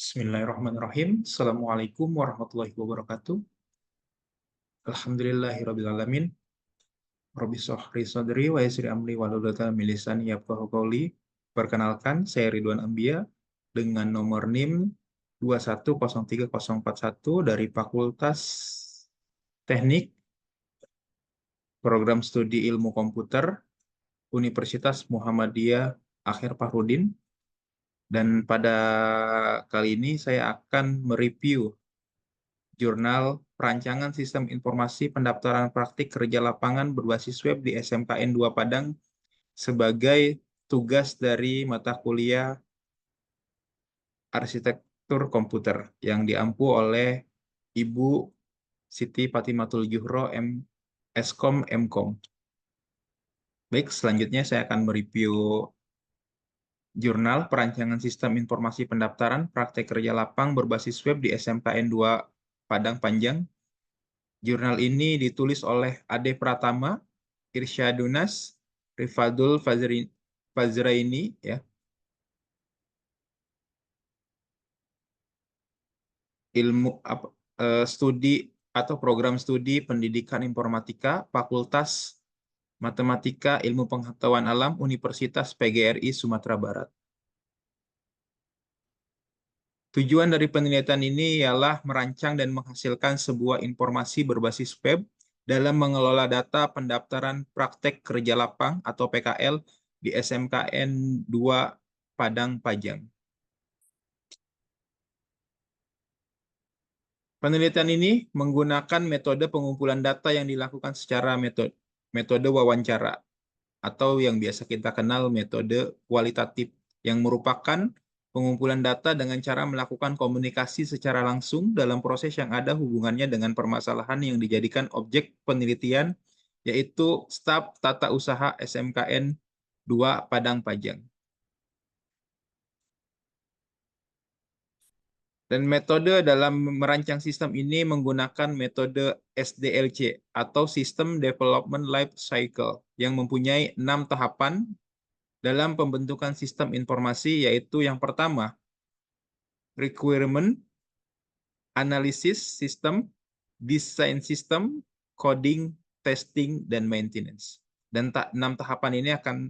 Bismillahirrahmanirrahim. Assalamualaikum warahmatullahi wabarakatuh. Alhamdulillahirrabbilalamin. Rabbi shrah sadri wa yassir amri wahlul 'uqdatam min lisani yafqahu qawli. Perkenalkan, saya Ridwan Ambia dengan nomor NIM 2103041 dari Fakultas Teknik Program Studi Ilmu Komputer Universitas Muhammadiyah Akhir Fahrudin. Dan pada kali ini saya akan mereview Jurnal Perancangan Sistem Informasi Pendaftaran Praktik Kerja Lapangan berbasis web di SMKN 2 Padang sebagai tugas dari mata kuliah Arsitektur Komputer yang diampu oleh Ibu Siti Fatimatul Juhro, Eskom Mkom. Baik, selanjutnya saya akan mereview Jurnal Perancangan Sistem Informasi Pendaftaran Praktik Kerja Lapang berbasis web di SMKN 2 Padang Panjang. Jurnal ini ditulis oleh Ade Pratama, Irsyadunas, Rifadul Fazraini, ya. Studi atau program studi Pendidikan Informatika, Fakultas Matematika Ilmu Pengetahuan Alam, Universitas PGRI Sumatera Barat. Tujuan dari penelitian ini ialah merancang dan menghasilkan sebuah informasi berbasis web dalam mengelola data pendaftaran praktek kerja lapang atau PKL di SMKN 2 Padang Pajang. Penelitian ini menggunakan metode pengumpulan data yang dilakukan secara metode wawancara atau yang biasa kita kenal metode kualitatif, yang merupakan pengumpulan data dengan cara melakukan komunikasi secara langsung dalam proses yang ada hubungannya dengan permasalahan yang dijadikan objek penelitian, yaitu staf tata usaha SMKN 2 Padang Pajang. Dan metode dalam merancang sistem ini menggunakan metode SDLC atau System Development Life Cycle yang mempunyai 6 tahapan dalam pembentukan sistem informasi, yaitu yang pertama, requirement, analysis system, design system, coding, testing, dan maintenance. Dan 6 tahapan ini akan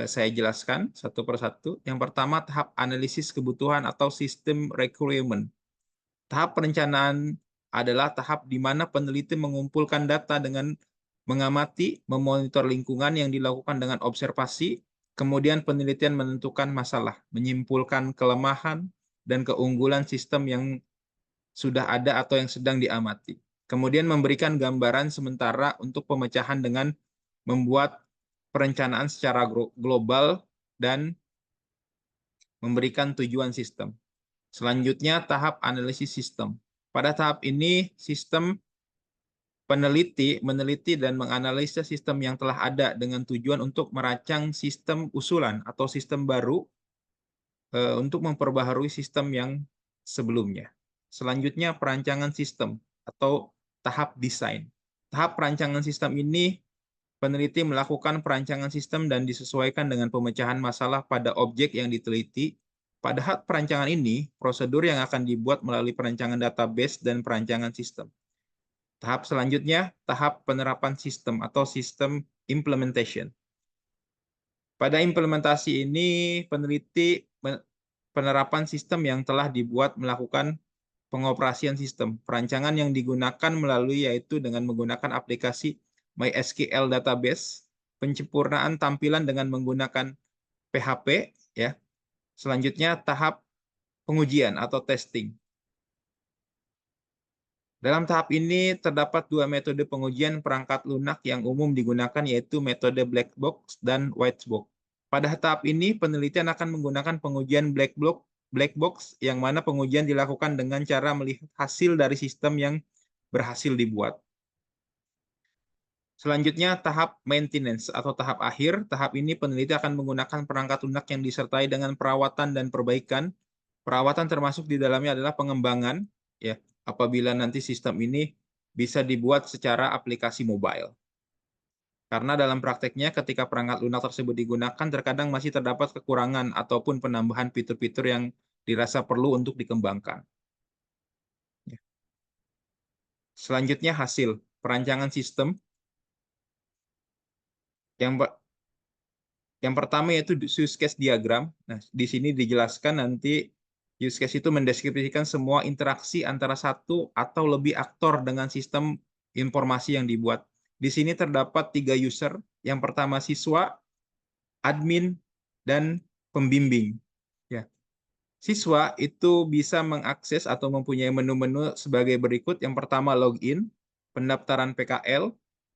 saya jelaskan satu persatu. Yang pertama, tahap analisis kebutuhan atau sistem requirement. Tahap perencanaan adalah tahap di mana peneliti mengumpulkan data dengan mengamati, memonitor lingkungan yang dilakukan dengan observasi, kemudian penelitian menentukan masalah, menyimpulkan kelemahan dan keunggulan sistem yang sudah ada atau yang sedang diamati. Kemudian memberikan gambaran sementara untuk pemecahan dengan membuat perencanaan secara global dan memberikan tujuan sistem. Selanjutnya, tahap analisis sistem. Pada tahap ini, sistem meneliti dan menganalisa sistem yang telah ada dengan tujuan untuk merancang sistem usulan atau sistem baru untuk memperbaharui sistem yang sebelumnya. Selanjutnya, perancangan sistem atau tahap desain. Tahap perancangan sistem ini, peneliti melakukan perancangan sistem dan disesuaikan dengan pemecahan masalah pada objek yang diteliti. Pada tahap perancangan ini, prosedur yang akan dibuat melalui perancangan database dan perancangan sistem. Tahap selanjutnya, tahap penerapan sistem atau sistem implementation. Pada implementasi ini, peneliti penerapan sistem yang telah dibuat melakukan pengoperasian sistem. Perancangan yang digunakan melalui yaitu dengan menggunakan aplikasi MySQL database, penyempurnaan tampilan dengan menggunakan PHP, ya. Selanjutnya tahap pengujian atau testing. Dalam tahap ini terdapat 2 metode pengujian perangkat lunak yang umum digunakan, yaitu metode black box dan white box. Pada tahap ini penelitian akan menggunakan pengujian black box yang mana pengujian dilakukan dengan cara melihat hasil dari sistem yang berhasil dibuat. Selanjutnya tahap maintenance atau tahap akhir. Tahap ini peneliti akan menggunakan perangkat lunak yang disertai dengan perawatan dan perbaikan. Perawatan termasuk di dalamnya adalah pengembangan, ya, apabila nanti sistem ini bisa dibuat secara aplikasi mobile. Karena dalam prakteknya ketika perangkat lunak tersebut digunakan, terkadang masih terdapat kekurangan ataupun penambahan fitur-fitur yang dirasa perlu untuk dikembangkan. Ya. Selanjutnya hasil perancangan sistem. Yang pertama yaitu use case diagram. Nah, di sini dijelaskan nanti use case itu mendeskripsikan semua interaksi antara satu atau lebih aktor dengan sistem informasi yang dibuat. Di sini terdapat 3 user. Yang pertama siswa, admin, dan pembimbing. Ya. Siswa itu bisa mengakses atau mempunyai menu-menu sebagai berikut. Yang pertama login, pendaftaran PKL,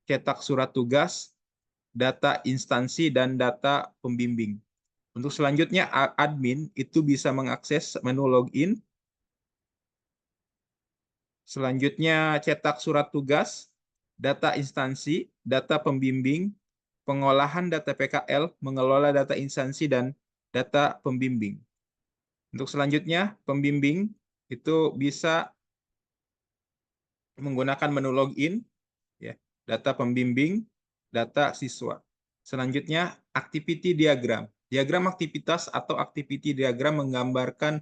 cetak surat tugas, data instansi, dan data pembimbing. Untuk selanjutnya, admin itu bisa mengakses menu login. Selanjutnya, cetak surat tugas, data instansi, data pembimbing, pengolahan data PKL, mengelola data instansi, dan data pembimbing. Untuk selanjutnya, pembimbing itu bisa menggunakan menu login, ya, data pembimbing, data siswa. Selanjutnya, activity diagram. Diagram aktivitas atau activity diagram menggambarkan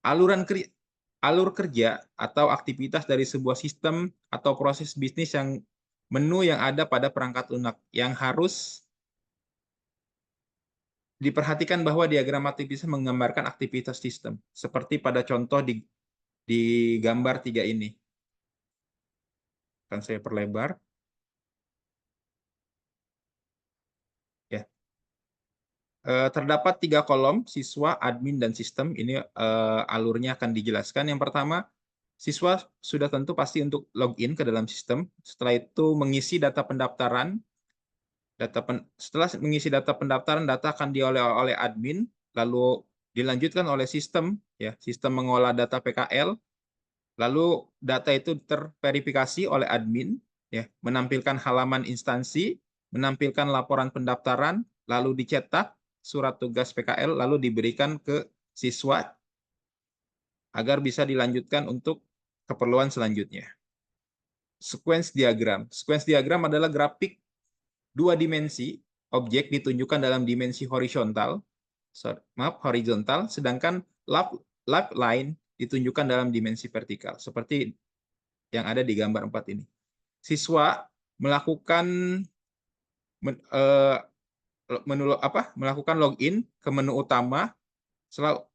alur kerja atau aktivitas dari sebuah sistem atau proses bisnis yang menu yang ada pada perangkat lunak yang harus diperhatikan bahwa diagram aktivitas menggambarkan aktivitas sistem seperti pada contoh di gambar 3 ini. Akan saya perlebar. Ya. Terdapat 3 kolom, siswa, admin, dan sistem. Ini alurnya akan dijelaskan. Yang pertama, siswa sudah tentu pasti untuk login ke dalam sistem. Setelah itu mengisi data pendaftaran. Setelah mengisi data pendaftaran, data akan diolah oleh admin, lalu dilanjutkan oleh sistem, ya, sistem mengolah data PKL, lalu data itu terverifikasi oleh admin, ya, menampilkan halaman instansi, menampilkan laporan pendaftaran, lalu dicetak surat tugas PKL, lalu diberikan ke siswa agar bisa dilanjutkan untuk keperluan selanjutnya. Sequence diagram. Sequence diagram adalah grafik 2 dimensi, objek ditunjukkan dalam dimensi horizontal, sedangkan live line ditunjukkan dalam dimensi vertikal, seperti yang ada di gambar 4 ini. Siswa melakukan melakukan login ke menu utama.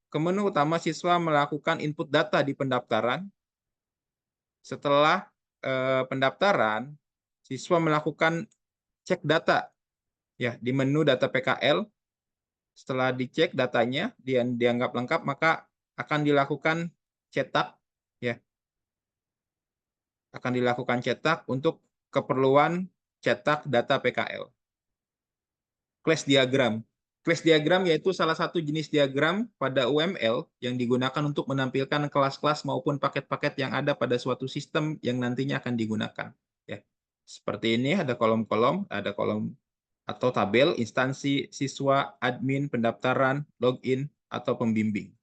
Ke menu utama, siswa melakukan input data di pendaftaran. Setelah pendaftaran, siswa melakukan cek data, ya, di menu data PKL. Setelah dicek datanya dan dianggap lengkap, maka akan dilakukan cetak, ya, akan dilakukan cetak untuk keperluan cetak data PKL. Class diagram. Class diagram yaitu salah satu jenis diagram pada UML yang digunakan untuk menampilkan kelas-kelas maupun paket-paket yang ada pada suatu sistem yang nantinya akan digunakan. Ya, seperti ini ada kolom-kolom, ada kolom atau tabel, instansi, siswa, admin, pendaftaran, login, atau pembimbing.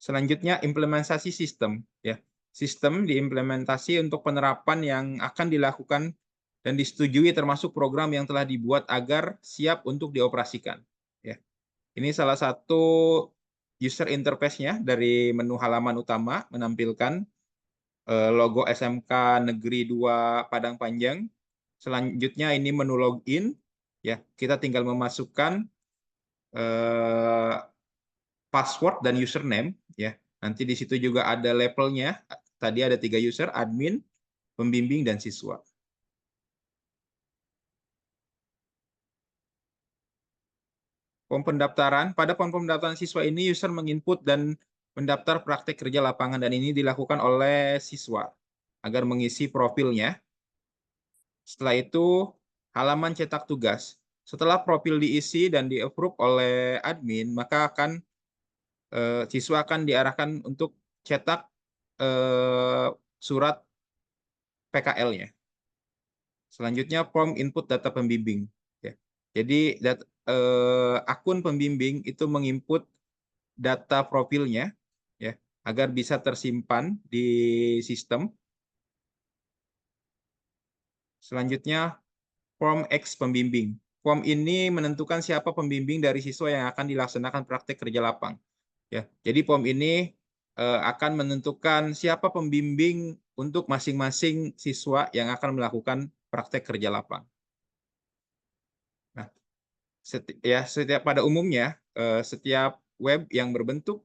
Selanjutnya, implementasi sistem. Ya, sistem diimplementasi untuk penerapan yang akan dilakukan dan disetujui termasuk program yang telah dibuat agar siap untuk dioperasikan. Ya, ini salah satu user interface-nya dari menu halaman utama, menampilkan logo SMK Negeri 2 Padang Panjang. Selanjutnya ini menu login, ya, kita tinggal memasukkan password dan username, ya. Nanti di situ juga ada levelnya. Tadi ada 3 user, admin, pembimbing, dan siswa. Form pendaftaran. Pada form pendaftaran siswa ini user menginput dan mendaftar praktek kerja lapangan, dan ini dilakukan oleh siswa agar mengisi profilnya. Setelah itu halaman cetak tugas. Setelah profil diisi dan di-approve oleh admin, maka siswa akan diarahkan untuk cetak surat PKL-nya. Selanjutnya form input data pembimbing. Ya. Jadi akun pembimbing itu menginput data profilnya, ya, agar bisa tersimpan di sistem. Selanjutnya form X pembimbing. form ini menentukan siapa pembimbing dari siswa yang akan dilaksanakan praktek kerja lapang. Ya, jadi form ini akan menentukan siapa pembimbing untuk masing-masing siswa yang akan melakukan praktek kerja lapang. Nah, setiap pada umumnya setiap web yang berbentuk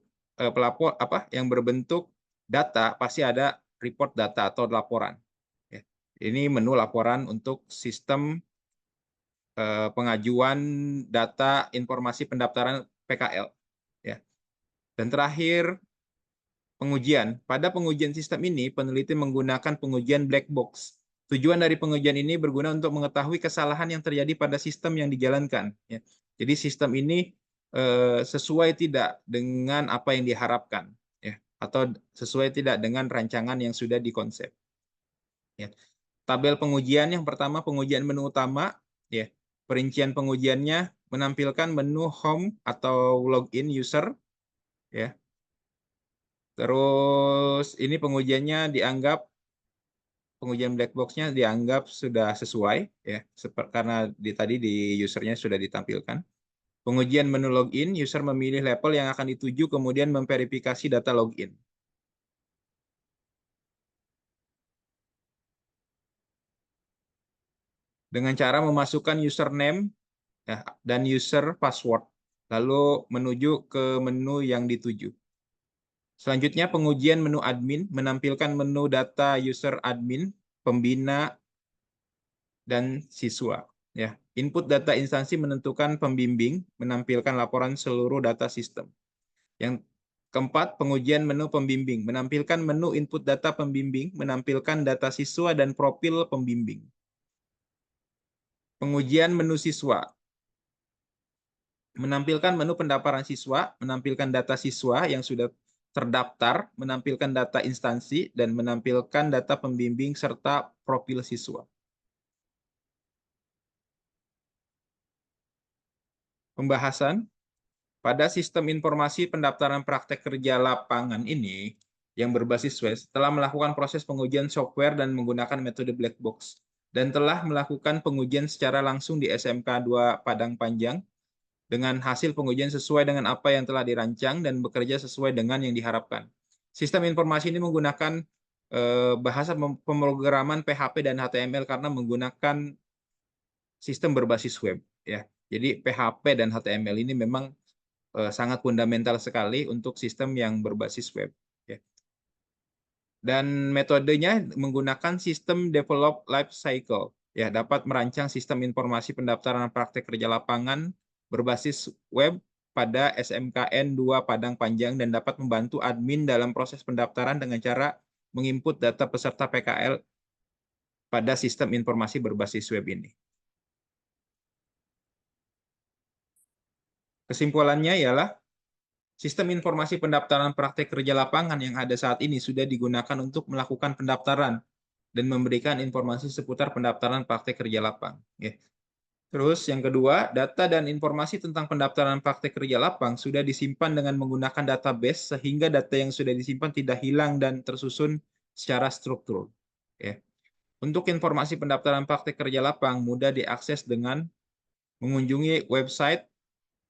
yang berbentuk data pasti ada report data atau laporan. Ya. Ini menu laporan untuk sistem pengajuan data informasi pendaftaran PKL. Ya. Dan terakhir pengujian. Pada pengujian sistem ini, peneliti menggunakan pengujian black box. Tujuan dari pengujian ini berguna untuk mengetahui kesalahan yang terjadi pada sistem yang dijalankan. Ya. Jadi sistem ini sesuai tidak dengan apa yang diharapkan, ya, atau sesuai tidak dengan rancangan yang sudah dikonsep. Ya. Tabel pengujian yang pertama, pengujian menu utama. Ya. Perincian pengujiannya menampilkan menu home atau login user. Ya. Terus ini pengujiannya pengujian black box-nya dianggap sudah sesuai ya, karena tadi di usernya sudah ditampilkan. Pengujian menu login, user memilih level yang akan dituju kemudian memverifikasi data login. Dengan cara memasukkan username ya, dan user password, lalu menuju ke menu yang dituju. Selanjutnya pengujian menu admin menampilkan menu data user admin, pembina, dan siswa. Ya, input data instansi menentukan pembimbing, menampilkan laporan seluruh data sistem. Yang keempat, pengujian menu pembimbing, menampilkan menu input data pembimbing, menampilkan data siswa dan profil pembimbing. Pengujian menu siswa, menampilkan menu pendaftaran siswa, menampilkan data siswa yang sudah terdaftar, menampilkan data instansi, dan menampilkan data pembimbing serta profil siswa. Pembahasan. Pada sistem informasi pendaftaran praktek kerja lapangan ini yang berbasis web telah melakukan proses pengujian software dan menggunakan metode black box dan telah melakukan pengujian secara langsung di SMK 2 Padang Panjang dengan hasil pengujian sesuai dengan apa yang telah dirancang dan bekerja sesuai dengan yang diharapkan. Sistem informasi ini menggunakan bahasa pemrograman PHP dan HTML karena menggunakan sistem berbasis web ya. Jadi PHP dan HTML ini memang sangat fundamental sekali untuk sistem yang berbasis web. Ya. Dan metodenya menggunakan sistem develop life cycle. Ya, dapat merancang sistem informasi pendaftaran praktek kerja lapangan berbasis web pada SMKN 2 Padang Panjang dan dapat membantu admin dalam proses pendaftaran dengan cara menginput data peserta PKL pada sistem informasi berbasis web ini. Kesimpulannya ialah sistem informasi pendaftaran praktek kerja lapangan yang ada saat ini sudah digunakan untuk melakukan pendaftaran dan memberikan informasi seputar pendaftaran praktek kerja lapang. Ya. Terus yang kedua, data dan informasi tentang pendaftaran praktek kerja lapang sudah disimpan dengan menggunakan database sehingga data yang sudah disimpan tidak hilang dan tersusun secara struktur. Ya. Untuk informasi pendaftaran praktek kerja lapang mudah diakses dengan mengunjungi website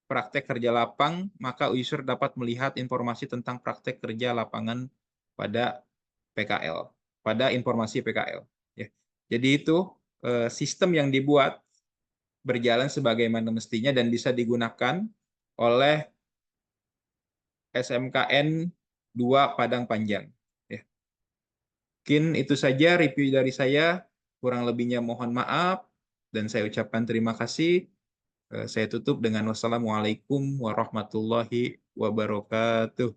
praktek kerja lapang, maka user dapat melihat informasi tentang praktek kerja lapangan pada PKL, pada informasi PKL. Ya. Jadi itu sistem yang dibuat berjalan sebagaimana mestinya dan bisa digunakan oleh SMKN 2 Padang Panjang. Ya. Mungkin itu saja review dari saya. Kurang lebihnya mohon maaf dan saya ucapkan terima kasih. Saya tutup dengan wassalamualaikum warahmatullahi wabarakatuh.